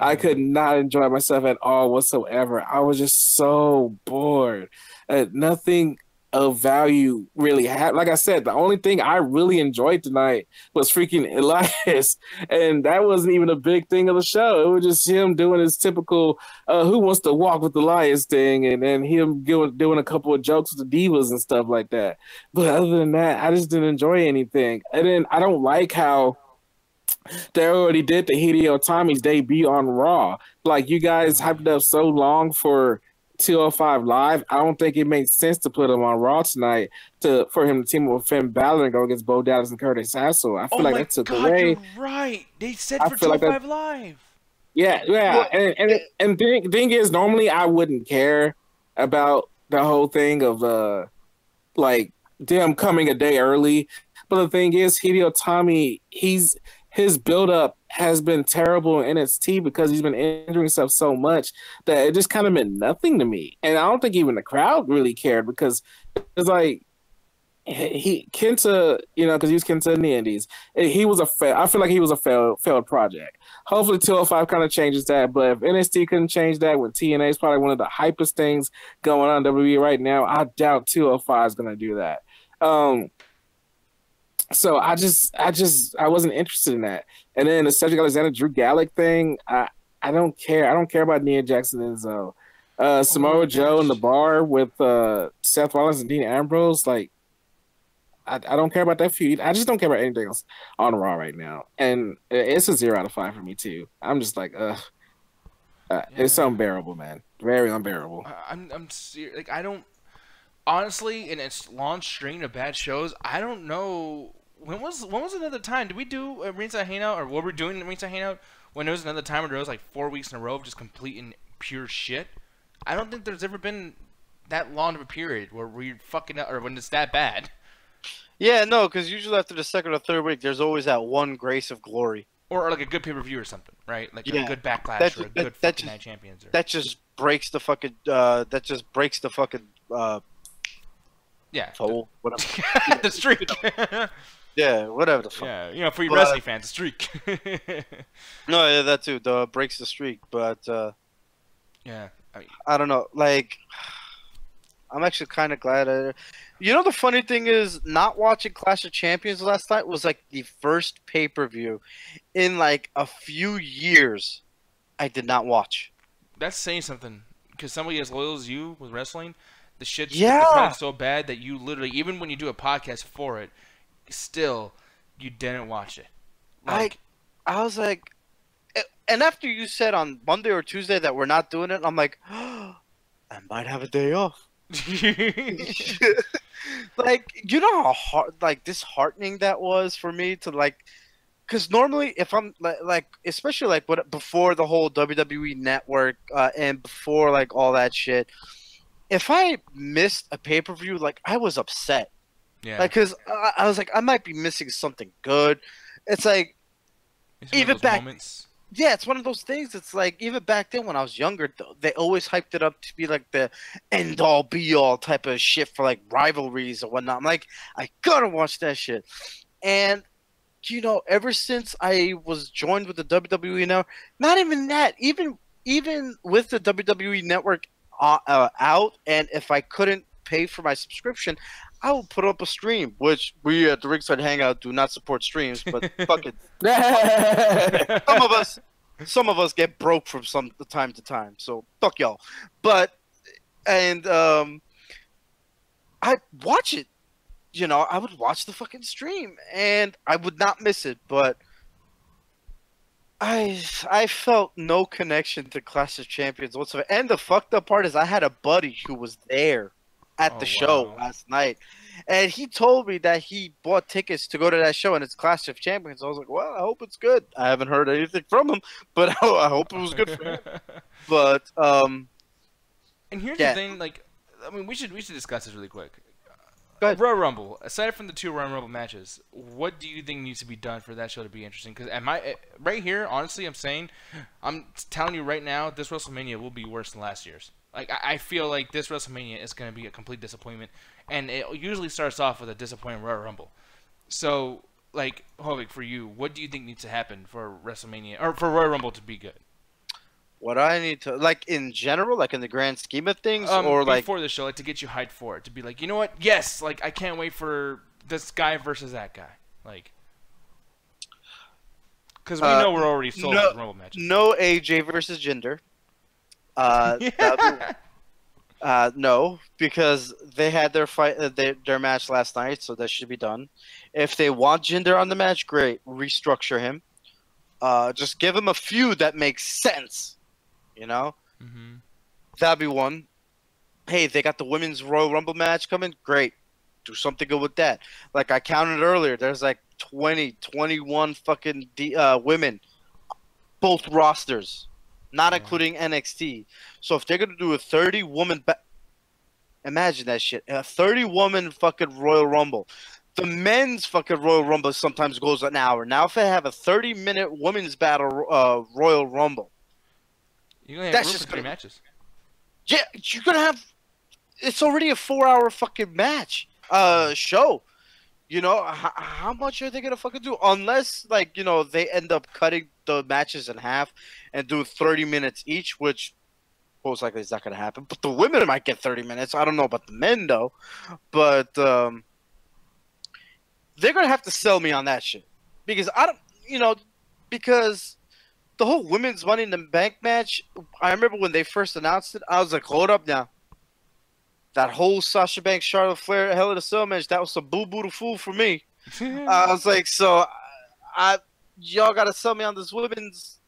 [SPEAKER 2] I could not enjoy myself at all whatsoever. I was just so bored. Nothing of value really had. Like I said, the only thing I really enjoyed tonight was freaking Elias, and that wasn't even a big thing of the show. It was just him doing his typical "Who wants to walk with Elias" thing, and then him doing a couple of jokes with the divas and stuff like that. But other than that, I just didn't enjoy anything. And then I don't like how they already did the Hideo Itami's debut on Raw. Like, you guys hyped up so long for 205 Live. I don't think it makes sense to put him on Raw tonight for him to team up with Finn Balor and go against Bo Dallas and Curtis Hassel. I feel like that took away.
[SPEAKER 1] You're right. They said for 205 Live.
[SPEAKER 2] Yeah. And the thing is, normally I wouldn't care about the whole thing of like them coming a day early. But the thing is, Hideo Itami, his build-up has been terrible in NXT because he's been injuring himself so much that it just kind of meant nothing to me. And I don't think even the crowd really cared because it's like Kenta, you know, because he was Kenta in the Indies. I feel like he was a failed project. Hopefully 205 kind of changes that. But if NXT couldn't change that, when TNA is probably one of the hypest things going on in WWE right now, I doubt 205 is going to do that. So I wasn't interested in that. And then the Cedric Alexander Drew Gallagher thing, I don't care. I don't care about Nia Jackson and Enzo. Samoa Joe in the bar with Seth Rollins and Dean Ambrose, like, I don't care about that feud. I just don't care about anything else on Raw right now. And it's a 0 out of 5 for me too. I'm just like, it's unbearable, man. Very unbearable.
[SPEAKER 1] I'm serious. Like, I don't honestly, in its long string of bad shows, I don't know. When was another time? Did we do a Ringside Hangout, or what we're doing a Ringside Hangout when there was another time where there was like 4 weeks in a row of just complete and pure shit? I don't think there's ever been that long of a period where we're fucking up, or when it's that bad.
[SPEAKER 3] Yeah, no, because usually after the second or third week, there's always that one grace of glory.
[SPEAKER 1] Or like a good pay-per-view or something, right? Like a good Backlash or a good fucking Night Champions. Or...
[SPEAKER 3] That just breaks the fucking. That just breaks the fucking. Fold, whatever.
[SPEAKER 1] The streak.
[SPEAKER 3] Yeah, whatever the fuck.
[SPEAKER 1] Yeah, you know, for you wrestling fans, the streak.
[SPEAKER 3] No, yeah, that too. The breaks the streak, but
[SPEAKER 1] yeah,
[SPEAKER 3] I don't know. Like, I'm actually kind of glad. You know, the funny thing is, not watching Clash of Champions last night was like the first pay-per-view in like a few years I did not watch.
[SPEAKER 1] That's saying something, because somebody as loyal as you with wrestling, the shit's so bad that you literally, even when you do a podcast for it, still you didn't watch it. Like,
[SPEAKER 3] I was like, and after you said on Monday or Tuesday that we're not doing it, I'm like, oh, I might have a day off. Like, you know how hard, like, disheartening that was for me to like, because normally if I'm like, especially like before the whole WWE Network and before like all that shit, if I missed a pay-per-view, like, I was upset. Yeah. Like, because I was like, I might be missing something good. It's like, even back. Moments. Yeah, it's one of those things. It's like, even back then when I was younger, they always hyped it up to be like the end-all, be-all type of shit for like rivalries or whatnot. I'm like, I gotta watch that shit. And, you know, ever since I was joined with the WWE Network, not even that, even with the WWE Network out, and if I couldn't pay for my subscription, I will put up a stream, which we at the Ringside Hangout do not support streams, but fuck it. Some of us get broke from time to time, so fuck y'all. But I watch it. You know, I would watch the fucking stream, and I would not miss it. But I felt no connection to Clash of Champions whatsoever. And the fucked up part is I had a buddy who was there at the show last night, and he told me that he bought tickets to go to that show and it's Clash of Champions. I was like, well, I hope it's good. I haven't heard anything from him, but I hope it was good for him. But
[SPEAKER 1] and here's the thing, like, I mean, we should discuss this really quick. Royal Rumble, aside from the 2 Royal Rumble matches, what do you think needs to be done for that show to be interesting? Because right here, honestly, I'm telling you right now, this WrestleMania will be worse than last year's. Like, I feel like this WrestleMania is going to be a complete disappointment, and it usually starts off with a disappointing Royal Rumble. So, like, Hovik, for you, what do you think needs to happen for WrestleMania, or for Royal Rumble to be good?
[SPEAKER 3] What I need to, like, in general, like in the grand scheme of things, or like
[SPEAKER 1] before the show, like, to get you hyped for it, to be like, you know what, yes, like, I can't wait for this guy versus that guy, like, because we know we're already sold with Rumble matches.
[SPEAKER 3] No AJ versus Jinder. No, because they had their fight, their match last night, so that should be done. If they want Jinder on the match, great, restructure him. Just give him a feud that makes sense. You know, that'd be one. Hey, they got the women's Royal Rumble match coming. Great. Do something good with that. Like I counted earlier, there's like 21 fucking women, both rosters, not including NXT. So if they're going to do a 30-woman, imagine that shit. A 30-woman fucking Royal Rumble. The men's fucking Royal Rumble sometimes goes an hour. Now if they have a 30-minute women's battle Royal Rumble,
[SPEAKER 1] you're going to have room for 3 matches.
[SPEAKER 3] Yeah, you're going to have... It's already a 4-hour fucking match. Show. You know, how much are they going to fucking do? Unless, like, you know, they end up cutting the matches in half and do 30 minutes each, which most likely is not going to happen. But the women might get 30 minutes. I don't know about the men, though. But they're going to have to sell me on that shit. Because I don't, you know, because the whole women's Money in the Bank match, I remember when they first announced it, I was like, hold up now. That whole Sasha Banks, Charlotte Flair, Hell in a Cell match, that was some boo-boo to fool for me. I was like, so y'all got to sell me on this women's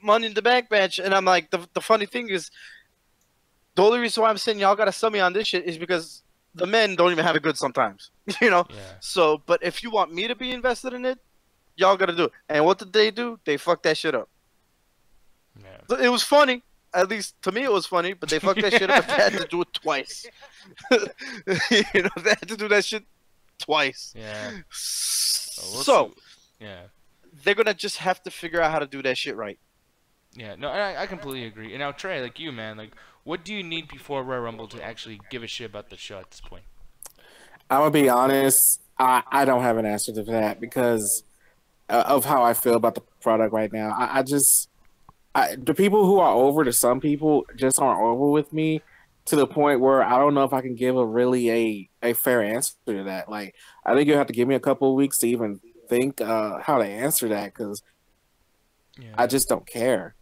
[SPEAKER 3] Money in the Bank match. And I'm like, the funny thing is, the only reason why I'm saying y'all got to sell me on this shit is because the men don't even have it good sometimes. You know? Yeah. So, but if you want me to be invested in it, y'all got to do it. And what did they do? They fucked that shit up. Yeah. So it was funny. At least to me it was funny, but they fucked that shit up. They had to do it twice. You know, they had to do that shit twice.
[SPEAKER 1] Yeah.
[SPEAKER 3] So,
[SPEAKER 1] yeah.
[SPEAKER 3] they're gonna just have to figure out how to do that shit right.
[SPEAKER 1] Yeah, no, I completely agree. And now Trey, like you, man, like what do you need before Royal Rumble to actually give a shit about the show at this point?
[SPEAKER 2] I'm gonna be honest. I don't have an answer to that because of how I feel about the product right now. The people who are over to some people just aren't over with me to the point where I don't know if I can give a fair answer to that. Like, I think you have to give me a couple of weeks to even think how to answer that because I just don't care.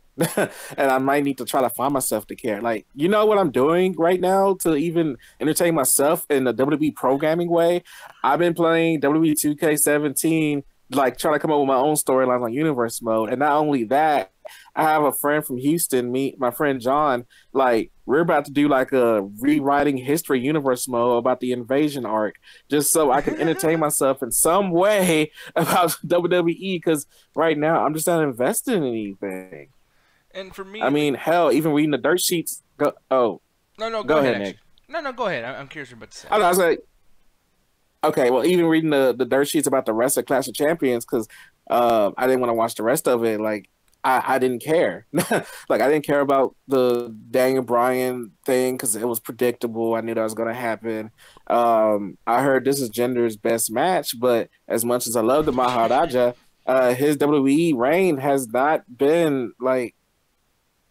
[SPEAKER 2] And I might need to try to find myself to care. Like, you know what I'm doing right now to even entertain myself in the WWE programming way? I've been playing WWE 2K17, like trying to come up with my own storylines on Universe mode. And not only that, I have a friend from Houston, my friend John, like we're about to do like a rewriting history Universe mode about the invasion arc, just so I can entertain myself in some way about WWE, because right now I'm just not invested in anything.
[SPEAKER 1] And for me,
[SPEAKER 2] I mean, hell, even reading the dirt sheets. Go ahead, Nick.
[SPEAKER 1] No, go ahead. I'm curious about to say.
[SPEAKER 2] I was like, okay, well, even reading the dirt sheets about the rest of Clash of Champions, because I didn't want to watch the rest of it. Like, I didn't care. Like, I didn't care about the Daniel Bryan thing because it was predictable. I knew that was going to happen. I heard this is Gender's best match, but as much as I love the Maharaja, his WWE reign has not been like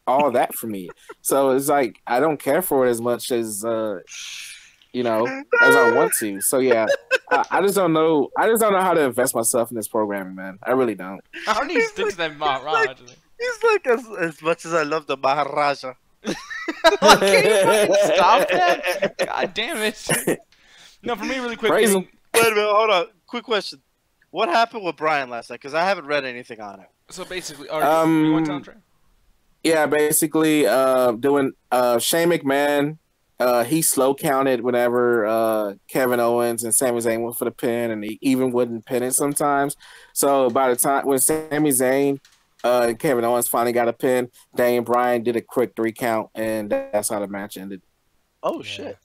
[SPEAKER 2] all that for me. So it's like I don't care for it as much as as I want to. So yeah, I just don't know. I just don't know how to invest myself in this programming, man. I really don't.
[SPEAKER 1] I don't need to stick to that Maharaja.
[SPEAKER 3] He's like as much as I love the Maharaja.
[SPEAKER 1] Can you fucking stop that? God damn it. No, for me, really quick.
[SPEAKER 2] Praise him.
[SPEAKER 3] Wait a minute, hold on. Quick question. What happened with Brian last night? Because I haven't read anything on it.
[SPEAKER 1] So basically, you want to tell him, Trey?
[SPEAKER 2] Yeah, basically, doing Shane McMahon. He slow counted whenever Kevin Owens and Sami Zayn went for the pin, and he even wouldn't pin it sometimes. So by the time when Sami Zayn and Kevin Owens finally got a pin, Daniel Bryan did a quick 3 count, and that's how the match ended.
[SPEAKER 3] Oh shit!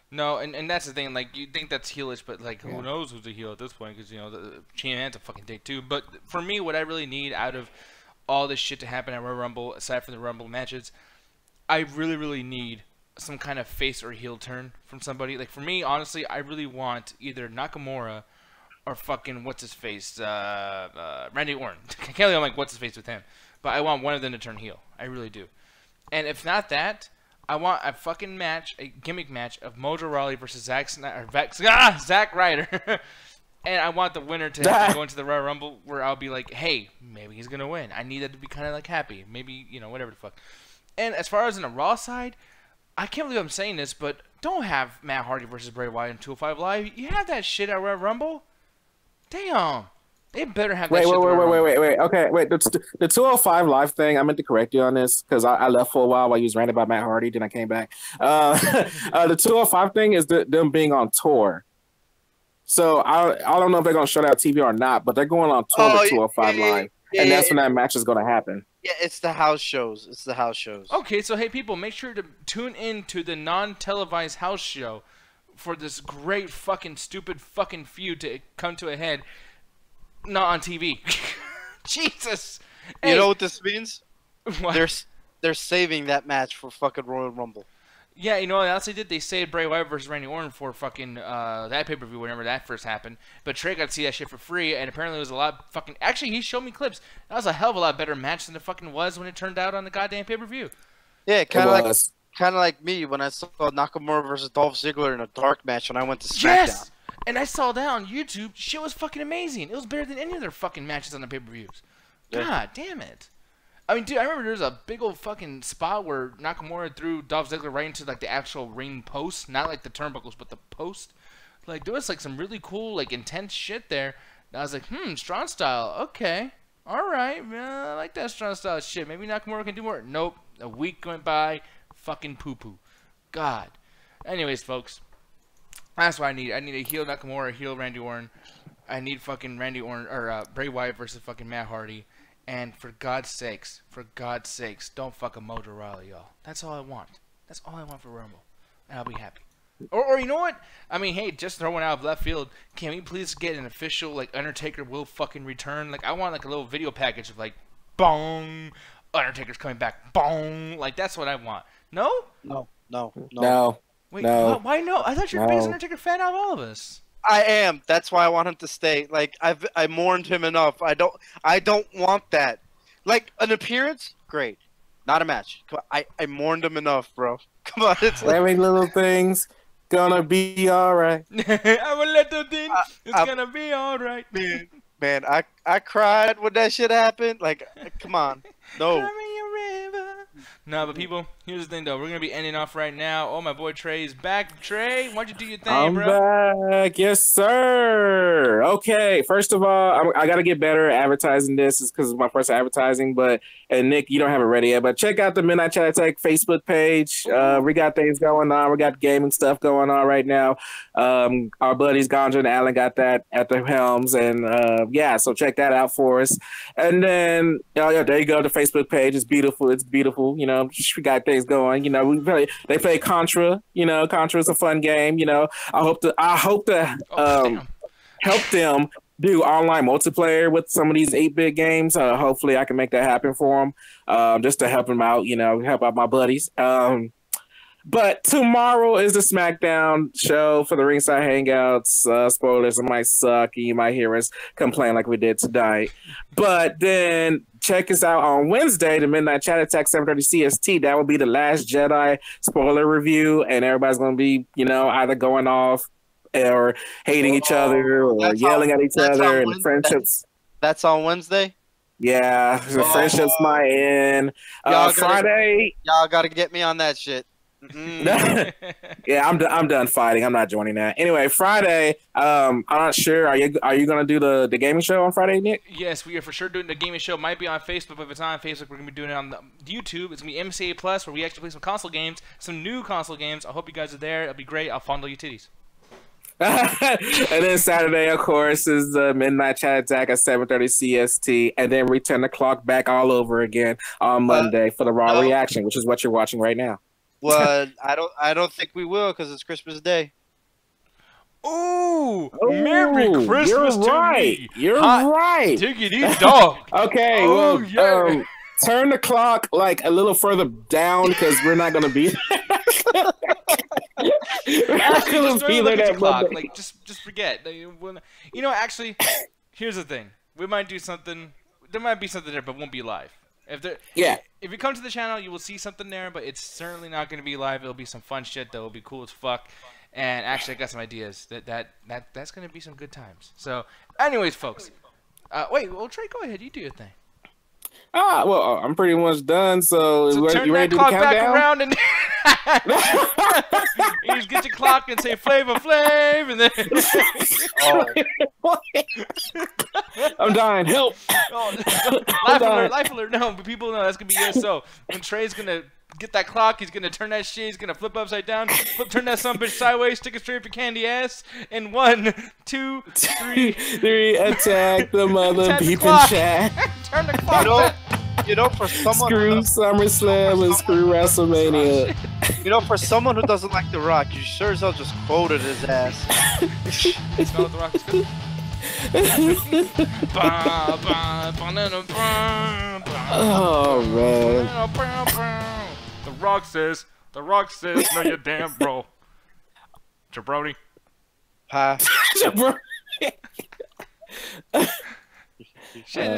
[SPEAKER 1] No, and that's the thing. Like, you think that's heelish, but like, who knows who's a heel at this point? Because the Chainman's a fucking dick too. But for me, what I really need out of all this shit to happen at Royal Rumble, aside from the Rumble matches, I really, really need some kind of face or heel turn from somebody. Like, for me, honestly, I really want either Nakamura or fucking what's-his-face, Randy Orton. I can't believe I'm like, what's-his-face with him. But I want one of them to turn heel. I really do. And if not that, I want a fucking match, a gimmick match of Mojo Rawley versus Zack Ryder. And I want the winner to have to go into the Royal Rumble where I'll be like, hey, maybe he's going to win. I need that to be kind of like happy. Maybe, whatever the fuck. And as far as in the Raw side, I can't believe I'm saying this, but don't have Matt Hardy versus Bray Wyatt in 205 Live. You have that shit at Royal Rumble? Damn. They better have that shit.
[SPEAKER 2] Wait. Okay, wait. The 205 Live thing, I meant to correct you on this because I left for a while you was ranting about Matt Hardy, then I came back. The 205 thing is them being on tour. So I don't know if they're going to shut out TV or not, but they're going on tour with 205 Live. And that's when that match is going to happen.
[SPEAKER 3] Yeah, it's the house shows.
[SPEAKER 1] Okay, so hey, people, make sure to tune in to the non-televised house show for this great fucking stupid fucking feud to come to a head. Not on TV. Jesus.
[SPEAKER 3] You know what this means?
[SPEAKER 1] What?
[SPEAKER 3] They're saving that match for fucking Royal Rumble.
[SPEAKER 1] Yeah, you know what else they did? They saved Bray Wyatt versus Randy Orton for fucking that pay-per-view whenever that first happened. But Trey got to see that shit for free, and apparently it was a lot fucking... Actually, he showed me clips. That was a hell of a lot better match than it fucking was when it turned out on the goddamn pay-per-view.
[SPEAKER 3] Yeah, kind of like me when I saw Nakamura versus Dolph Ziggler in a dark match when I went to SmackDown.
[SPEAKER 1] Yes! And I saw that on YouTube. Shit was fucking amazing. It was better than any of their fucking matches on the pay-per-views.
[SPEAKER 3] Yeah.
[SPEAKER 1] God damn it. I mean, dude, I remember there was a big old fucking spot where Nakamura threw Dolph Ziggler right into, like, the actual ring post. Not, like, the turnbuckles, but the post. Like, there was, like, some really cool, like, intense shit there. And I was like, strong style. Okay. All right. I like that strong style shit. Maybe Nakamura can do more. Nope. A week went by. Fucking poo-poo. God. Anyways, folks. That's what I need. I need a heel Nakamura, a heel Randy Orton. I need fucking Randy Orton, or Bray Wyatt versus fucking Matt Hardy. And for God's sakes, don't fuck a Mojo Rawley, y'all. That's all I want. That's all I want for Rumble. And I'll be happy. Or you know what? I mean, hey, just throwing out of left field. Can we please get an official like Undertaker will fucking return? Like I want like a little video package of like, bong, Undertaker's coming back, bong. Like that's what I want. No?
[SPEAKER 2] No.
[SPEAKER 1] Wait,
[SPEAKER 2] No.
[SPEAKER 1] why no? I thought you were the biggest Undertaker fan out of all of us.
[SPEAKER 3] I am. That's why I want him to stay. Like I mourned him enough. I don't want that. Like an appearance, great. Not a match. Come on, I mourned him enough, bro. Come on, it's like,
[SPEAKER 2] Every little thing's gonna be alright.
[SPEAKER 1] I will let them think it's gonna be alright.
[SPEAKER 3] man, I cried when that shit happened. Like, come on, no.
[SPEAKER 1] No, but people, here's the thing though. We're gonna be ending off right now. Oh, my boy Trey's back. Trey, why'd you do your thing,
[SPEAKER 2] I'm
[SPEAKER 1] bro?
[SPEAKER 2] back. Yes, sir. Okay. First of all, I got to get better at advertising this. It's because it's my first advertising. And Nick, you don't have it ready yet. But check out the Midnight Chat Attack Facebook page. We got things going on. We got gaming stuff going on right now. Our buddies Ganja and Alan got that at the helms. And yeah, so check that out for us. And then, yeah, there you go. The Facebook page is beautiful. It's beautiful. You know, we got things going. You know, they play Contra. You know, Contra is a fun game. You know, I hope to help them do online multiplayer with some of these 8-bit games. Hopefully, I can make that happen for them, just to help them out. You know, help out my buddies. But tomorrow is the SmackDown show for the Ringside Hangouts. Spoilers, it might suck. You might hear us complain like we did tonight. But then check us out on Wednesday, the Midnight Chat Attack 7:30 CST. That will be the Last Jedi spoiler review, and everybody's going to be, you know, either going off or hating each other or yelling at each other, and friendships.
[SPEAKER 3] That's on Wednesday?
[SPEAKER 2] Yeah, the friendships might end. Friday.
[SPEAKER 3] Y'all got to get me on that shit.
[SPEAKER 2] Yeah, I'm done fighting. I'm not joining that. Anyway, Friday. I'm not sure. Are you gonna do the gaming show on Friday, Nick?
[SPEAKER 1] Yes, we are for sure doing the gaming show. Might be on Facebook, but if it's not on Facebook, we're gonna be doing it on YouTube. It's gonna be MCA Plus, where we actually play some console games, some new console games. I hope you guys are there. It'll be great. I'll fondle your titties.
[SPEAKER 2] And then Saturday, of course, is the Midnight Chat Attack at 7:30 CST, and then we turn the clock back all over again on Monday for the Raw reaction, which is what you're watching right now.
[SPEAKER 3] Well, I don't think we will because it's Christmas Day.
[SPEAKER 1] Ooh, Merry Christmas to me.
[SPEAKER 2] You're right.
[SPEAKER 1] Diggity dog.
[SPEAKER 2] Okay, well, turn the clock like a little further down because we're not gonna be.
[SPEAKER 1] Like just forget. You know, actually, here's the thing. We might do something. There might be something there, but it won't be live. If you come to the channel, you will see something there, but it's certainly not going to be live. It'll be some fun shit that will be cool as fuck. And actually, I got some ideas that's going to be some good times. So, anyways, folks. Wait, well, Trey, go ahead. You do your thing.
[SPEAKER 2] Well, I'm pretty much done. So
[SPEAKER 1] turn
[SPEAKER 2] you ready
[SPEAKER 1] that
[SPEAKER 2] to do the
[SPEAKER 1] clock back
[SPEAKER 2] countdown?
[SPEAKER 1] around and you just get your clock and say Flavor Flav, and then
[SPEAKER 2] I'm dying. Help!
[SPEAKER 1] Life alert. No, but people know that's gonna be yes. So when Trey's gonna get that clock, he's gonna turn that shit. He's gonna flip upside down, turn that son bitch sideways, stick it straight for candy ass, and 1, 2, 3,
[SPEAKER 2] 3. Attack the mother beeping chat.
[SPEAKER 1] Turn the clock back.
[SPEAKER 3] You know, for someone
[SPEAKER 2] screw SummerSlam and screw WrestleMania.
[SPEAKER 3] You know, for someone who doesn't like The Rock, you sure as hell just quoted his ass.
[SPEAKER 1] Smell what The Rock is good.
[SPEAKER 2] Oh man.
[SPEAKER 1] The Rock says, no you damn bro. Jabroni.
[SPEAKER 3] Hi.
[SPEAKER 2] Jabroni.
[SPEAKER 1] Shit.